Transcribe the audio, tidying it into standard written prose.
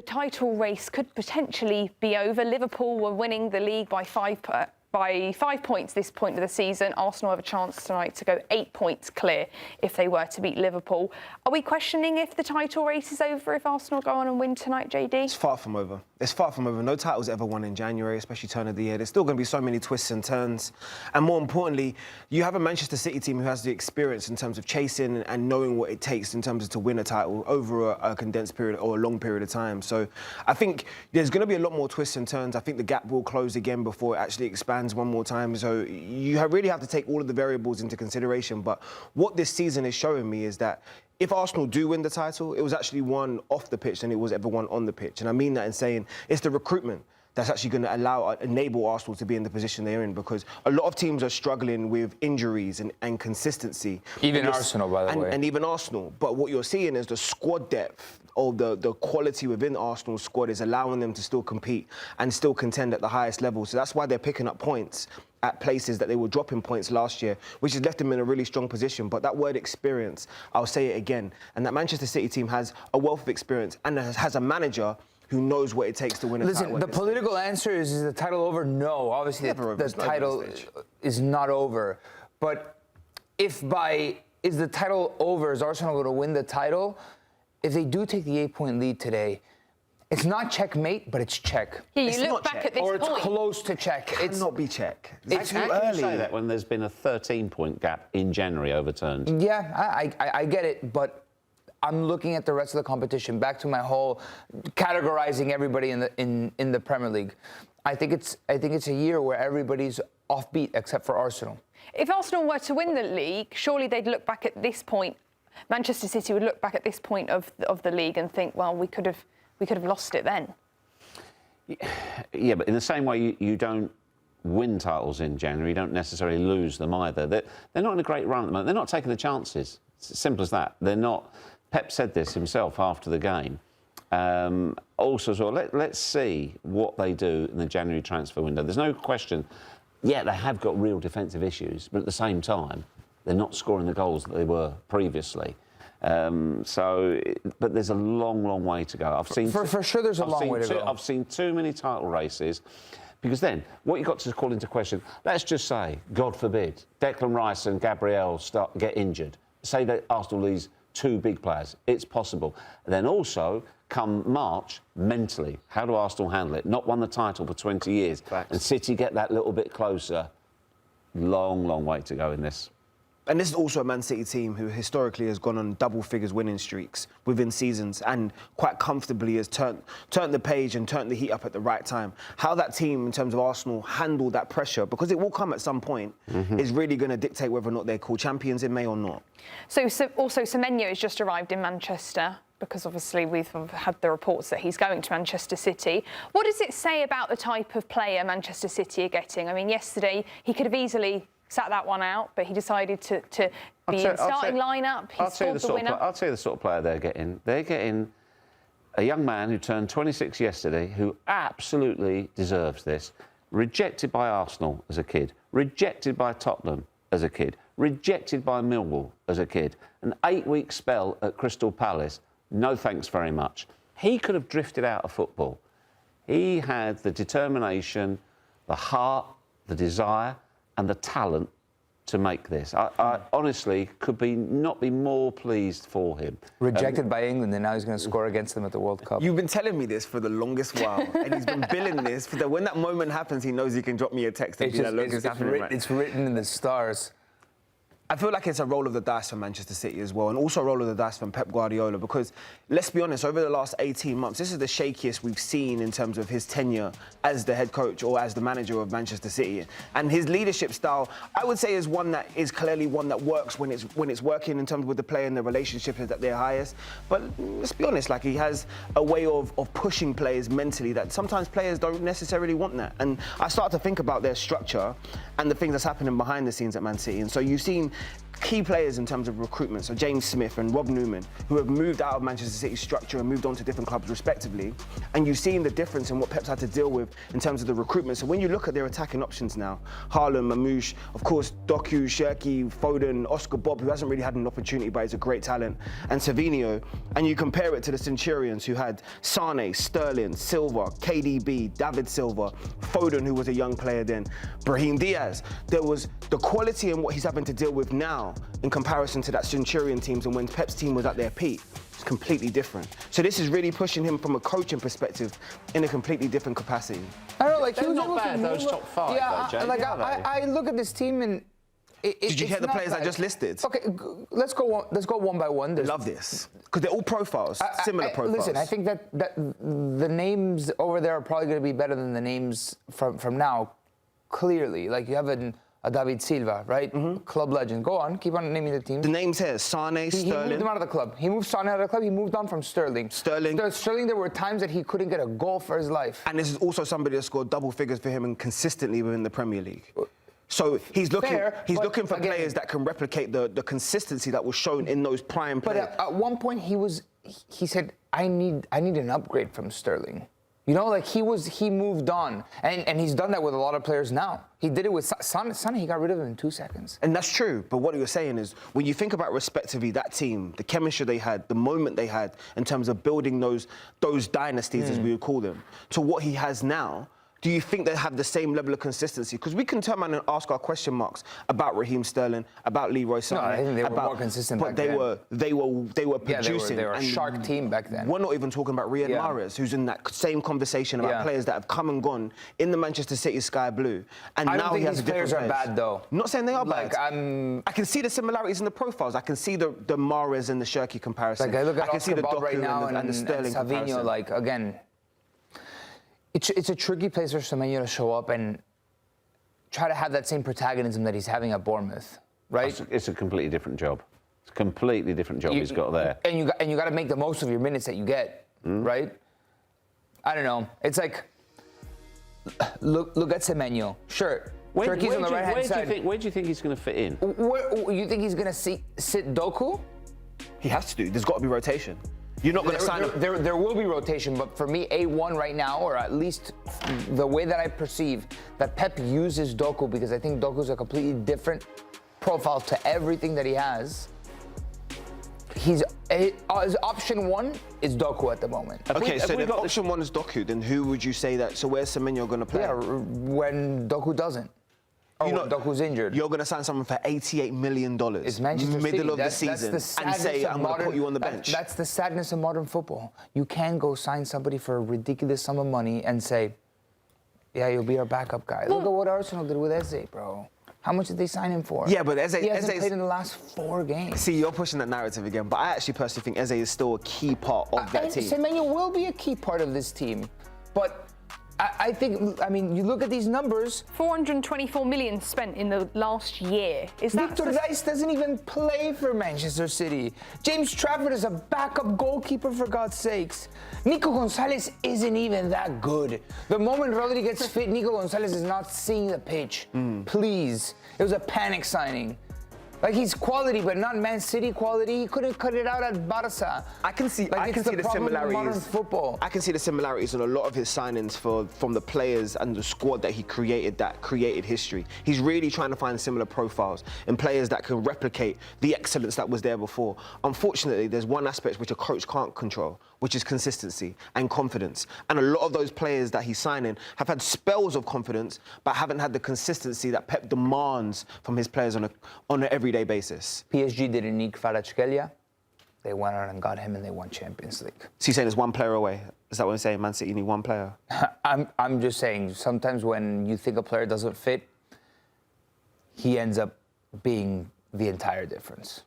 title race could potentially be over. Liverpool were winning the league by 5 points this point of the season. Arsenal have a chance tonight to go 8 points clear if they were to beat Liverpool. Are we questioning if the title race is over if Arsenal go on and win tonight, JayDee? It's far from over. It's far from over. No titles ever won in January, especially turn of the year. There's still going to be so many twists and turns. And more importantly, you have a Manchester City team who has the experience in terms of chasing and knowing what it takes in terms of to win a title over a condensed period or a long period of time. So I think there's going to be a lot more twists and turns. I think the gap will close again before it actually expands one more time. So you really have to take all of the variables into consideration. But what this season is showing me is that if Arsenal do win the title, it was actually won off the pitch than it was ever won on the pitch. And I mean that in saying it's the recruitment that's actually going to enable Arsenal to be in the position they're in, because a lot of teams are struggling with injuries and consistency. Even Arsenal, by the way. And even Arsenal. But what you're seeing is the squad depth or the quality within Arsenal's squad is allowing them to still compete and still contend at the highest level. So that's why they're picking up points at places that they were dropping points last year, which has left them in a really strong position. But that word experience, I'll say it again, and that Manchester City team has a wealth of experience and has a manager who knows what it takes to win a title. Listen, the political answer is the title over? No, obviously the title is not over. But is the title over? Is Arsenal going to win the title? If they do take the 8-point lead today, it's not checkmate, but it's check. Yeah, you look back at this point. Or it's close to check. It cannot be check. It's too early. How can you say that when there's been a 13-point gap in January overturned? Yeah, I get it, but I'm looking at the rest of the competition. Back to my whole categorizing everybody in the Premier League. I think it's a year where everybody's offbeat except for Arsenal. If Arsenal were to win the league, surely they'd look back at this point. Manchester City would look back at this point of the league and think, well, we could have lost it then. Yeah, but in the same way you don't win titles in January, you don't necessarily lose them either. They're not in a great run at the moment. They're not taking the chances. It's as simple as that. They're not. Pep said this himself after the game. Also, as well, let's see what they do in the January transfer window. There's no question. Yeah, they have got real defensive issues, but at the same time, they're not scoring the goals that they were previously. But there's a long, long way to go. For sure, there's a long way to go. I've seen too many title races, because then what you've got to call into question. Let's just say, God forbid, Declan Rice and Gabriel get injured. Say that Arsenal lose 2 big players. It's possible. And then also, come March, mentally, how do Arsenal handle it? Not won the title for 20 years. Facts. And City get that little bit closer. Long, long way to go in this. And this is also a Man City team who historically has gone on double figures winning streaks within seasons and quite comfortably has turned the page and turned the heat up at the right time. How that team, in terms of Arsenal, handled that pressure, because it will come at some point, is really going to dictate whether or not they're called champions in May or not. So also Semenyo has just arrived in Manchester, because obviously we've had the reports that he's going to Manchester City. What does it say about the type of player Manchester City are getting? I mean, yesterday he could have easily sat that one out, but he decided to be in starting lineup. He scored the winner. I'll tell you the sort of player they're getting. They're getting a young man who turned 26 yesterday, who absolutely deserves this. Rejected by Arsenal as a kid, rejected by Tottenham as a kid, rejected by Millwall as a kid. An 8-week spell at Crystal Palace. No thanks very much. He could have drifted out of football. He had the determination, the heart, the desire, and the talent to make this. I honestly could not be more pleased for him. Rejected by England, and now he's going to score against them at the World Cup. You've been telling me this for the longest while, and he's been billing this. When that moment happens, he knows he can drop me a text and be like, look, it's written in the stars. I feel like it's a roll of the dice for Manchester City as well, and also a roll of the dice from Pep Guardiola, because, let's be honest, over the last 18 months, this is the shakiest we've seen in terms of his tenure as the head coach or as the manager of Manchester City. And his leadership style, I would say, is one that is clearly one that works when it's working in terms with the player and the relationship is at their highest. But let's be honest, like, he has a way of pushing players mentally that sometimes players don't necessarily want that. And I start to think about their structure and the things that's happening behind the scenes at Man City. And so you've seen key players in terms of recruitment, so James Smith and Rob Newman, who have moved out of Manchester City's structure and moved on to different clubs respectively, and you've seen the difference in what Pep's had to deal with in terms of the recruitment. So when you look at their attacking options now, Haaland, Mamouche, of course, Doku, Shirky, Foden, Oscar Bob, who hasn't really had an opportunity but is a great talent, and Semenyo, and you compare it to the Centurions, who had Sane, Sterling, Silva, KDB, David Silva, Foden, who was a young player then, Brahim Diaz. There was the quality in what he's having to deal with now in comparison to that Centurion teams and when Pep's team was at their peak. It's completely different. So this is really pushing him from a coaching perspective in a completely different capacity. I don't know, like, They're not bad, those top five, yeah, though, Jay, like, are they? I look at this team and Did you hear the players bad. I just listed? Okay, let's go one by one. I love this because they're all profiles, similar profiles. Listen, I think that the names over there are probably going to be better than the names from now. Clearly, like you have a David Silva, right? Club legend. Go on, keep on naming the teams. The names here: Sane, He Sterling. moved him out of the club. He moved Sane out of the club. He moved on from Sterling. Sterling, there were times that he couldn't get a goal for his life. And this is also somebody that scored double figures for him and consistently within the Premier League. So he's looking for players that can replicate the consistency that was shown in those prime players. But at one point he said, I need an upgrade from Sterling. You know, like he moved on. And he's done that with a lot of players now. He did it with Son, he got rid of him in 2 seconds. And that's true. But what you're saying is, when you think about respectively that team, the chemistry they had, the moment they had in terms of building those dynasties, as we would call them, to what he has now, do you think they have the same level of consistency? Because we can turn around and ask our question marks about Raheem Sterling, about Leroy Sané. No, I think they were more consistent but back then. they were producing. They were a shark team back then. We're not even talking about Riyad Mahrez, who's in that same conversation about players that have come and gone in the Manchester City Sky Blue. And I now don't think he has these a different players are place. bad, though. I'm not saying they are Like, bad. I can see the similarities in the profiles. I can see the Mahrez and the Shirky comparison. Like I look at can see the Oscar Bob right Doku now and the Sterling Savinho, comparison. like, again, it's a tricky place for Semenyo to show up and try to have that same protagonism that he's having at Bournemouth, right? It's a completely different job. It's a completely different job he's got there. And you got to make the most of your minutes that you get, right? I don't know. It's like, look at Semenyo. Sure, Turkey's on the right-hand side. Where do you think he's going to fit in? Where, you think he's going to sit Doku? He has to. There's got to be rotation. You're not going to sign him. There will be rotation, but for me, A1 right now, or at least the way that I perceive that Pep uses Doku, because I think Doku's a completely different profile to everything that he has. His option one is Doku at the moment. Okay, so if option one is Doku, then who would you say that? So where's Semenyo going to play? Yeah, when Doku doesn't. When Doku's injured. You're going to sign someone for $88 million. It's Manchester City. Middle of the season. And say, I'm going to put you on the bench. That's the sadness of modern football. You can go sign somebody for a ridiculous sum of money and say, yeah, you'll be our backup guy. Look at what Arsenal did with Eze, bro. How much did they sign him for? Yeah, but Eze... He hasn't played in the last 4 games. See, you're pushing that narrative again, but I actually personally think Eze is still a key part of that team. Semenyo will be a key part of this team, but I think, I mean, you look at these numbers. 424 million spent in the last year. Is that Victor Rice doesn't even play for Manchester City. James Trafford is a backup goalkeeper, for God's sakes. Nico Gonzalez isn't even that good. The moment Rodri gets fit, Nico Gonzalez is not seeing the pitch. Please. It was a panic signing. Like, he's quality, but not Man City quality. He couldn't cut it out at Barca. I can see the similarities. Modern football. I can see the similarities in a lot of his signings from the players and the squad that he created history. He's really trying to find similar profiles in players that can replicate the excellence that was there before. Unfortunately, there's one aspect which a coach can't control, which is consistency and confidence. And a lot of those players that he's signing have had spells of confidence, but haven't had the consistency that Pep demands from his players on an everyday basis. PSG didn't need Kvaratskhelia. They went out and got him, and they won Champions League. So you're saying there's one player away? Is that what I'm saying? Man City need one player? I'm just saying, sometimes when you think a player doesn't fit, he ends up being the entire difference.